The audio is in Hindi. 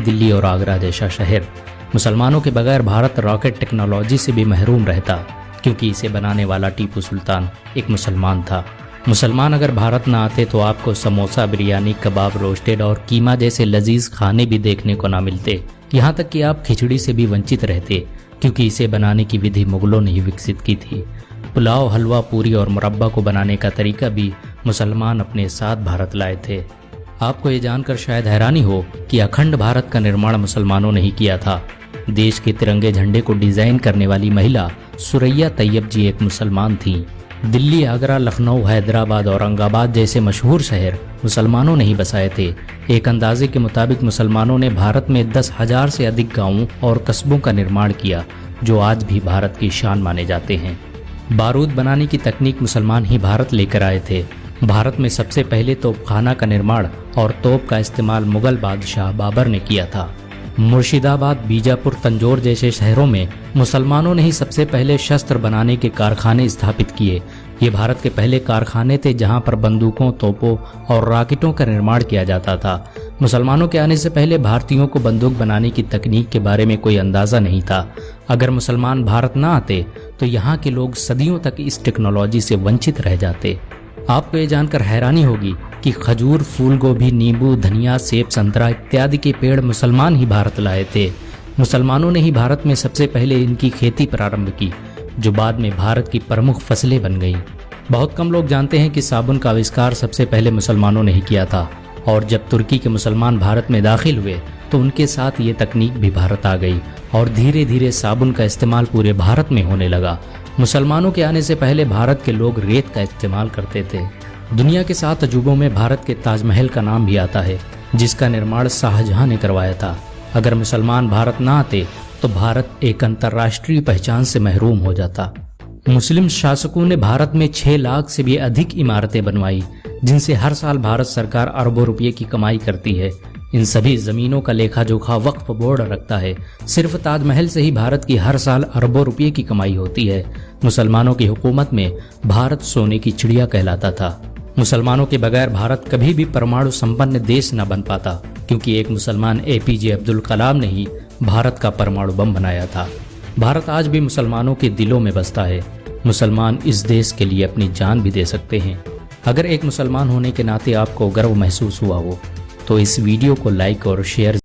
दिल्ली और आगरा जैसा शहर। मुसलमानों के बगैर भारत रॉकेट टेक्नोलॉजी से भी महरूम रहता, क्योंकि इसे बनाने वाला टीपू सुल्तान एक मुसलमान था। मुसलमान अगर भारत ना आते तो आपको समोसा, बिरयानी, कबाब, रोस्टेड और कीमा जैसे लजीज खाने भी देखने को ना मिलते। यहाँ तक कि आप खिचड़ी से भी वंचित रहते, क्योंकि इसे बनाने की विधि मुगलों ने ही विकसित की थी। पुलाव, हलवा, पूरी और मुरब्बा को बनाने का तरीका भी मुसलमान अपने साथ भारत लाए थे। आपको ये जानकर शायद हैरानी हो कि अखंड भारत का निर्माण मुसलमानों ने ही किया था। देश के तिरंगे झंडे को डिजाइन करने वाली महिला सुरैया तैयब जी एक मुसलमान थीं। दिल्ली, आगरा, लखनऊ, हैदराबाद, औरंगाबाद जैसे मशहूर शहर मुसलमानों ने ही बसाए थे। एक अंदाजे के मुताबिक मुसलमानों ने भारत में 10,000 से अधिक गांवों और कस्बों का निर्माण किया, जो आज भी भारत की शान माने जाते हैं। बारूद बनाने की तकनीक मुसलमान ही भारत लेकर आए थे। भारत में सबसे पहले तोपखाना का निर्माण और तोप का इस्तेमाल मुगल बादशाह बाबर ने किया था। मुर्शिदाबाद, बीजापुर, तंजौर जैसे शहरों में मुसलमानों ने ही सबसे पहले शस्त्र बनाने के कारखाने स्थापित किए। ये भारत के पहले कारखाने थे जहां पर बंदूकों, तोपों और रॉकेटों का निर्माण किया जाता था। मुसलमानों के आने से पहले भारतीयों को बंदूक बनाने की तकनीक के बारे में कोई अंदाजा नहीं था। अगर मुसलमान भारत ना आते तो यहाँ के लोग सदियों तक इस टेक्नोलॉजी से वंचित रह जाते। आपको ये जानकर हैरानी होगी कि खजूर, फूल गोभी, नींबू, धनिया, सेब, संतरा इत्यादि के पेड़ मुसलमान ही भारत लाए थे। मुसलमानों ने ही भारत में सबसे पहले इनकी खेती प्रारंभ की, जो बाद में भारत की प्रमुख फसलें बन गईं। बहुत कम लोग जानते हैं कि साबुन का आविष्कार सबसे पहले मुसलमानों ने ही किया था, और जब तुर्की के मुसलमान भारत में दाखिल हुए तो उनके साथ ये तकनीक भी भारत आ गई और धीरे धीरे साबुन का इस्तेमाल पूरे भारत में होने लगा। मुसलमानों के आने से पहले भारत के लोग रेत का इस्तेमाल करते थे। दुनिया के 7 अजूबों में भारत के ताजमहल का नाम भी आता है, जिसका निर्माण शाहजहां ने करवाया था। अगर मुसलमान भारत ना आते तो भारत एक अंतर्राष्ट्रीय पहचान से महरूम हो जाता। मुस्लिम शासकों ने भारत में 6 लाख से भी अधिक इमारतें बनवाई, जिनसे हर साल भारत सरकार अरबों रुपये की कमाई करती है। इन सभी जमीनों का लेखा जोखा वक्फ बोर्ड रखता है। सिर्फ ताजमहल से ही भारत की हर साल अरबों रुपये की कमाई होती है। मुसलमानों की हुकूमत में भारत सोने की चिड़िया कहलाता था। मुसलमानों के बगैर भारत कभी भी परमाणु संपन्न देश न बन पाता, क्योंकि एक मुसलमान APJ अब्दुल कलाम ने ही भारत का परमाणु बम बनाया था। भारत आज भी मुसलमानों के दिलों में बसता है। मुसलमान इस देश के लिए अपनी जान भी दे सकते हैं। अगर एक मुसलमान होने के नाते आपको गर्व महसूस हुआ हो तो इस वीडियो को लाइक और शेयर